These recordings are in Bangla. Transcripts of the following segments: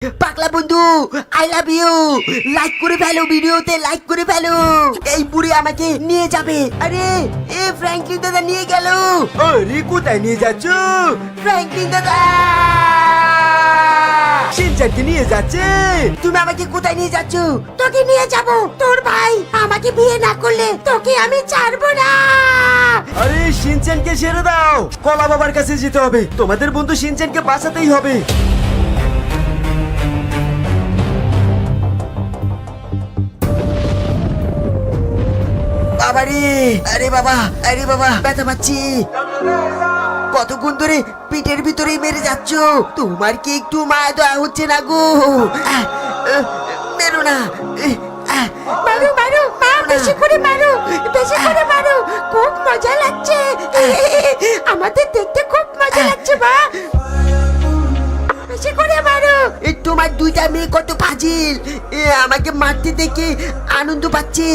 পাগলা বন্ধু, আই লাভ ইউ। লাইক করে ফেলো, ভিডিওতে লাইক করে ফেলো। এই বুড়ি আমাকে নিয়ে যাবে। আরে এ ফ্র্যাঙ্কলিন দাদা নিয়ে গেল। আরে কোথায় নিয়ে যাচ্ছ? ফ্র্যাঙ্কলিন দাদা শিনচানকে নিয়ে যাচ্ছে। তুমি আমাকে কোথায় নিয়ে যাচ্ছ? তোকে নিয়ে যাব। তোর ভাই আমাকে বিয়ে না করলে তোকে আমি ছাড়বো না। আরে শিনচানকে ছেড়ে দাও, কলা বাবার কাছে যেতে হবে। তোমাদের বন্ধু শিনচানকে বাঁচাতেই হবে। বাবারে, আরে বাবা, আরে বাবা, ব্যথা পাচ্ছি। কতক্ষণ ধরে পিঠের ভিতরেই মেরে যাচ্ছ? তোমার কি একটু মায়া দয়া হচ্ছে না গো? মেরো না। মারো মারো মা, বেশি করে মারো, বেশি করে মারো। খুব মজা লাগছে, আমাদের দেখতে খুব মজা লাগছে মা। বেশি করে মারো। তোমার দুইটা মেয়ে কত ফাজিল। আমাকে মারতে দেখে আনন্দ পাচ্ছে।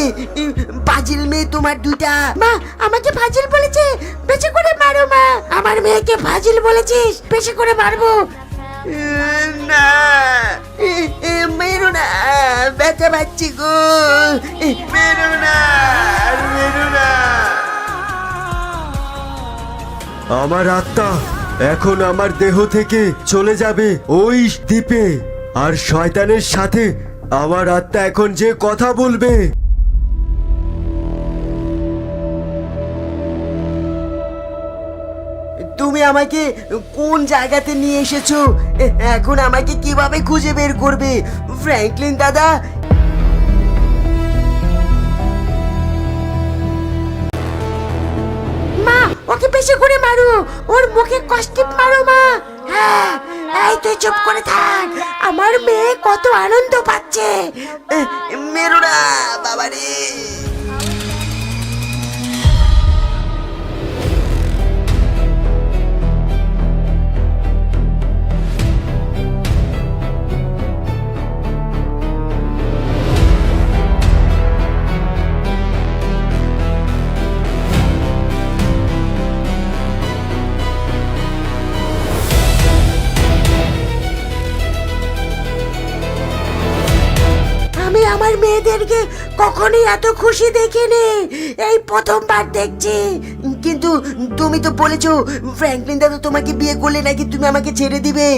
ফাজিল মেয়ে তোমার দুইটা। মা আমাকে ফাজিল বলেছে, বেশি করে মারো মা। আমার মেয়েকে ফাজিল বলেছিস, বেশি করে মারবো। না, মেরো না, ব্যথা পাচ্ছি গো। মেরো না, মেরো না। আমার আত্মা এখন আমার দেহ থেকে চলে যাবে ওই দ্বীপে, আর শয়তানের সাথে আমার আত্মা এখন যে কথা বলবে। তুমি আমাকে কোন জায়গাতে নিয়ে এসেছো? এখন আমাকে কিভাবে খুঁজে বের করবে? ফ্র্যাঙ্কলিন দাদা, মা ওকে বেশি করে মারো, ওর মুখে কষ্টিপ মারো মা। হ্যাঁ, এই তুই চুপ করে থাক, আমার মেয়ে কত আনন্দ পাচ্ছে। মেরো না বাবারে। আমি আমার মেয়েদেরকে কখনোই এত খুশি দেখিনি, এই প্রথমবার দেখছি। কিন্তু তুমি তো বলেছো ফ্র্যাঙ্কলিন দাদা তোমাকে বিয়ে করলে নাকি তুমি আমাকে ছেড়ে দিবে।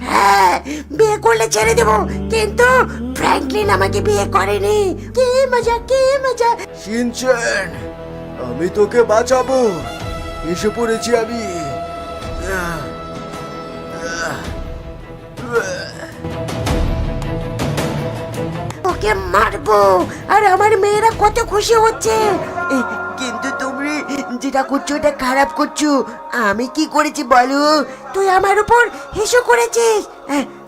হ্যাঁ, বিয়ে করলে ছেড়ে দেব, কিন্তু ফ্র্যাঙ্কলিন আমাকে বিয়ে করেনি। কি মজা, কি মজা। শিনচান, আমি তোকে বাঁচাবো, এসে পড়েছি আমি। ওকে মারবো, আর আমার মেয়েরা কত খুশি হচ্ছে। কিন্তু তুমি যেটা করছো এটা খারাপ করছো। আমি কি করেছি বলো? তুই আমার উপর হেসো করেছিস,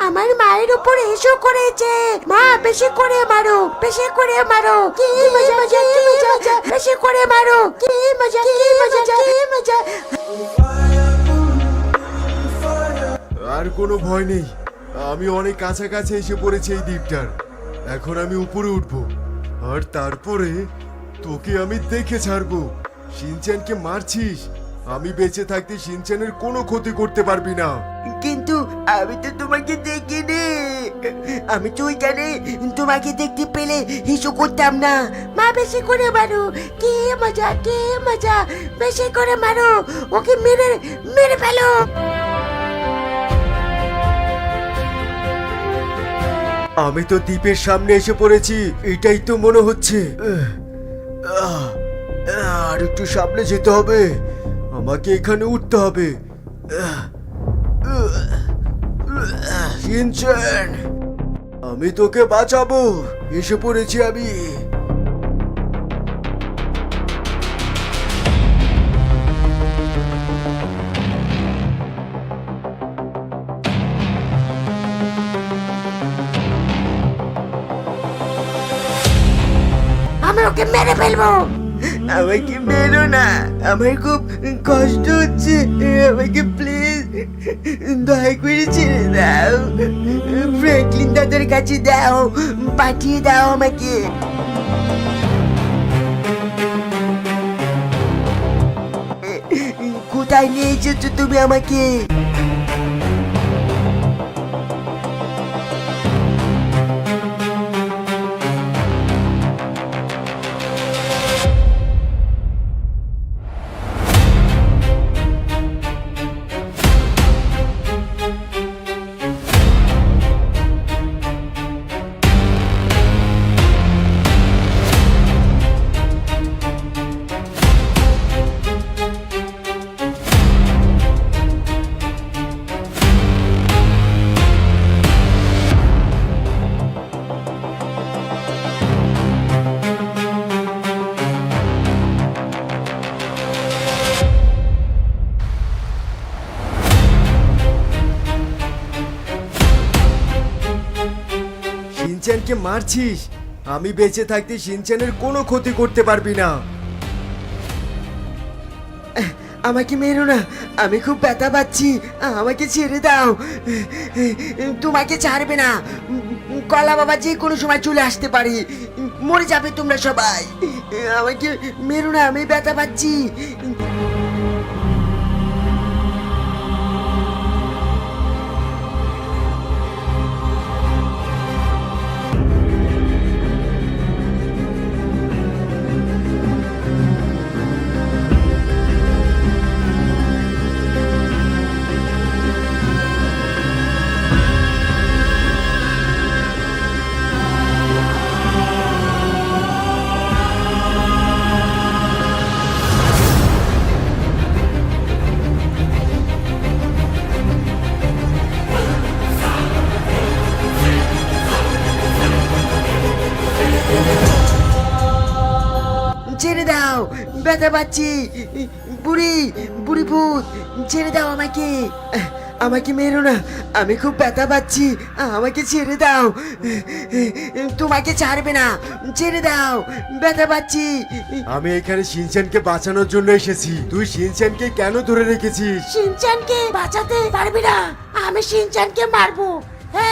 আমার মায়ের উপর হেসো করেছে। মা বেশি করে মারো, বেশি করে মারো। কি মজা, কি মজা, বেশি করে মারো। কি মজা, কি মজা, কি মজা। আর কোনো ভয় নেই, আমি অনেক কাছাকাছি এসে পড়েছি এই দ্বীপটার। এখন আমি উপরে উঠবো, আর তারপরে তোকে আমি দেখে ছাড়বো। শিনচানকে মারছিস, আমি বেঁচে থাকতে শিনচানের কোনো ক্ষতি করতে পারবি না। কিন্তু আমি তো তোমাকে দেখিনি। আমি তো ওইখানে তোমাকে দেখতে পেলে হিসু করতাম না। মা বেশি করে মারো, কি মজা, কি মজা। বেশি করে মারো, ওকে মেরে মেরে ফেলো। আমি তো দ্বীপের সামনে এসে পড়েছি, এটাই তো মনে হচ্ছে। আর একটু সামনে যেতে হবে, আমাকে এখানে উঠতে হবে। শিনচান, আমি তোকে বাঁচাবো, এসে পড়েছি আমি। আমি ওকে মেরে ফেলবো। আমাকে মেরো না, আমার খুব কষ্ট হচ্ছে। আমাকে প্লিজ দয়া করে ছেড়ে দাও। ফ্র্যাঙ্কলিন দাদার কাছে দাও, পাঠিয়ে দাও আমাকে। কোথায় নিয়ে এসেছো তুমি আমাকে? শিনচ্যানকে মারছিস, আমি বেঁচে থাকতে শিনচ্যানের কোনো ক্ষতি করতে পারবি না। আমাকে মেরো না, আমি খুব ব্যথা পাচ্ছি, আমাকে ছেড়ে দাও। তোমাকে ছাড়বে না, কলা বাবা যে কোনো সময় চলে আসতে পারে, মরে যাবে তোমরা সবাই। আমাকে মেরো না, আমি ব্যথা পাচ্ছি। ছেড়ে দাও, ব্যথা পাচ্ছি। বুড়ি বুড়ি ভূত, ছেড়ে দাও আমাকে। আমাকে মেরো না, আমি খুব ব্যথা পাচ্ছি, আমাকে ছেড়ে দাও। তোমাকে ছাড়বে না, ছেড়ে দাও, ব্যথা পাচ্ছি। আমি এখানে শিনচ্যানকে বাঁচানোর জন্য এসেছি, তুই শিনচ্যানকে কেন ধরে রেখেছিস? শিনচানকে বাঁচাতে পারবি না, আমি শিনচানকে মারবো।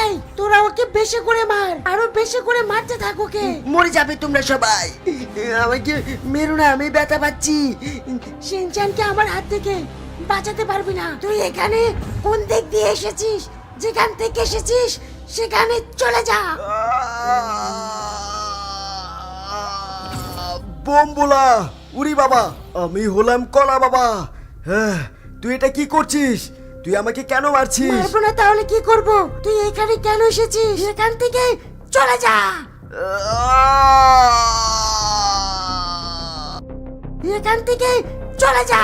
এই তোরা ওকে বেশি করে মার, আরো বেশি করে মারতে থাক ওকে। মরে যাবে তোমরা সবাই, আমাকে মেরো না, আমি ব্যথা পাচ্ছি। শিনচানকে আমার হাত থেকে বাঁচাতে পারবি না। তুই এখানে কোন দিক দিয়ে এসেছিস? যেখান থেকে এসেছিস সেখানে চলে যা। বোমবোলা, উরি বাবা, আমি হলাম কলা বাবা। হ্যাঁ, তুই এটা কি করছিস? তুই আমাকে কেন মারছিস? মারবো না তাহলে কি করব? তুই এখানে কেন এসেছিস? এখান থেকে চলে যা, এখান থেকে চলে যা।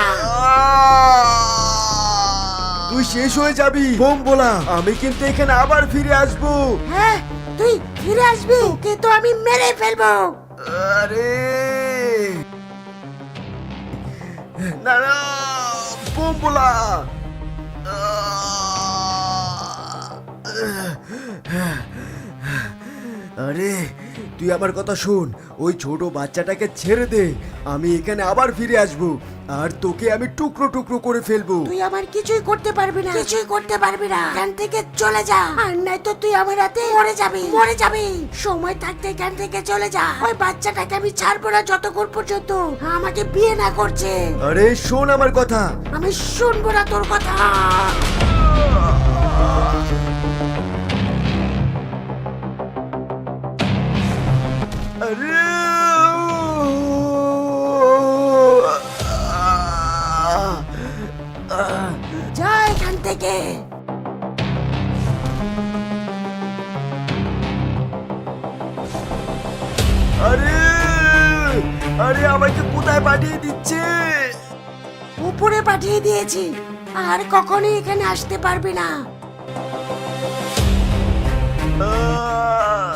তুই শেষ হয়ে যাবি বোমবোলা, আমি কিন্তু এখানে আবার ফিরে আসবো। হ্যাঁ, তুই ফিরে আসবি, ওকে তো আমি মেরে ফেলবো। আরে না না, বোমবোলা। আরে তুই আমার কথা শোন, ওই ছোট বাচ্চাটাকে ছেড়ে দে, আমি এখানে আবার ফিরে আসবো আর তোকে আমি টুকরো টুকরো করে ফেলবো। তুই আমার কিছুই করতে পারবি না, কিছুই করতে পারবি না। এখান থেকে চলে যা, আর নাই তো তুই আমার হাতে মরে যাবি, মরে যাবি। সময় থাকতে এখান থেকে চলে যা। ওই বাচ্চাটাকে আমি ছাড়বো না যতক্ষণ পর্যন্ত আমাকে বিয়ে না করছে। আরে শোন আমার কথা। আমি শুনবো না তোর কথা। আরে যা এখান থেকে। আরে আরে আমাকে কোথায় পাঠিয়ে দিচ্ছে? উপরে পাঠিয়ে দিয়েছি, আর কখনোই এখানে আসতে পারবি না।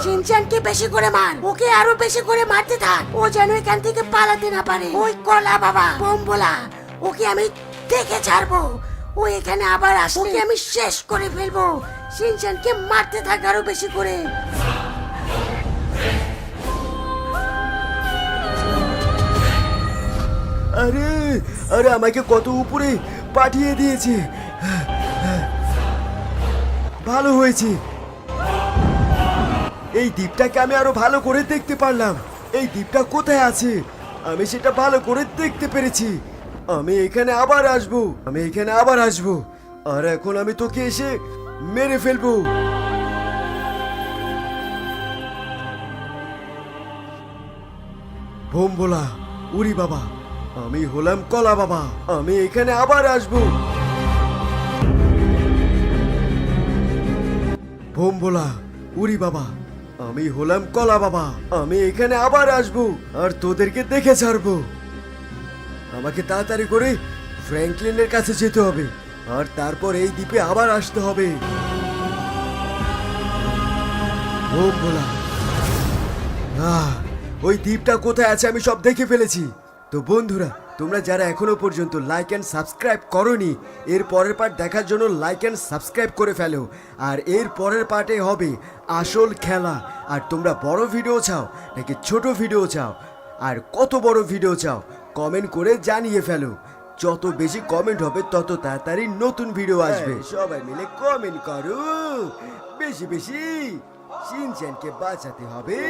শিনচানকে বেশি করে মার, ওকে আরো বেশি করে মারতে থাক, ও যেন এখান থেকে পালাতে না পারে। ওই কলা বাবা বোমবোলা, ওকে আমি দেখে ছাড়বো। ও এখানে আবার আসলে ওকে আমি শেষ করে ফেলবো। শিনচানকে মারতে থাক আরো বেশি করে। আরে আরে আমাকে কত উপরে পাঠিয়ে দিয়েছে। ভালো হয়েছে, এই দ্বীপটাকে আমি আরো ভালো করে দেখতে পারলাম। এই দ্বীপটা কোথায় আছে আমি সেটা ভালো করে দেখতে পেরেছি। আমি এখানে আবার আসবো, আমি এখানে আবার আসবো, আর এখন আমি তোকে এসে মেরে ফেলবো। বোমবোলা, উরি বাবা, আমি হলাম কলা বাবা, আমি এখানে আবার আসবো। বোমবোলা, উরি বাবা, আমি হলাম কলা বাবা, আমি এখানে আবার আসবো আর তোদেরকে দেখে ছাড়বো। আমাকে তাড়াতাড়ি করে ফ্র্যাঙ্কলিনের কাছে যেতে হবে আর তারপর এই দ্বীপে আবার আসতে হবে। বোমবোলা, ওই দ্বীপটা কোথায় আছে আমি সব দেখে ফেলেছি। তো বন্ধুরা, তোমরা যারা এখনো পর্যন্ত লাইক অ্যান্ড সাবস্ক্রাইব করনি, এর পরের পার্ট দেখার জন্য লাইক অ্যান্ড সাবস্ক্রাইব করে ফেলো। আর এর পরের পার্টে হবে আসল খেলা। আর তোমরা বড় ভিডিও চাও নাকি ছোট ভিডিও চাও, আর কত বড় ভিডিও চাও কমেন্ট করে জানিয়ে ফেলো। যত বেশি কমেন্ট হবে তত তাড়াতাড়ি নতুন ভিডিও আসবে। সবাই মিলে কমেন্ট করো বেশি বেশি। শিনচ্যানকে বাঁচাতে হবে।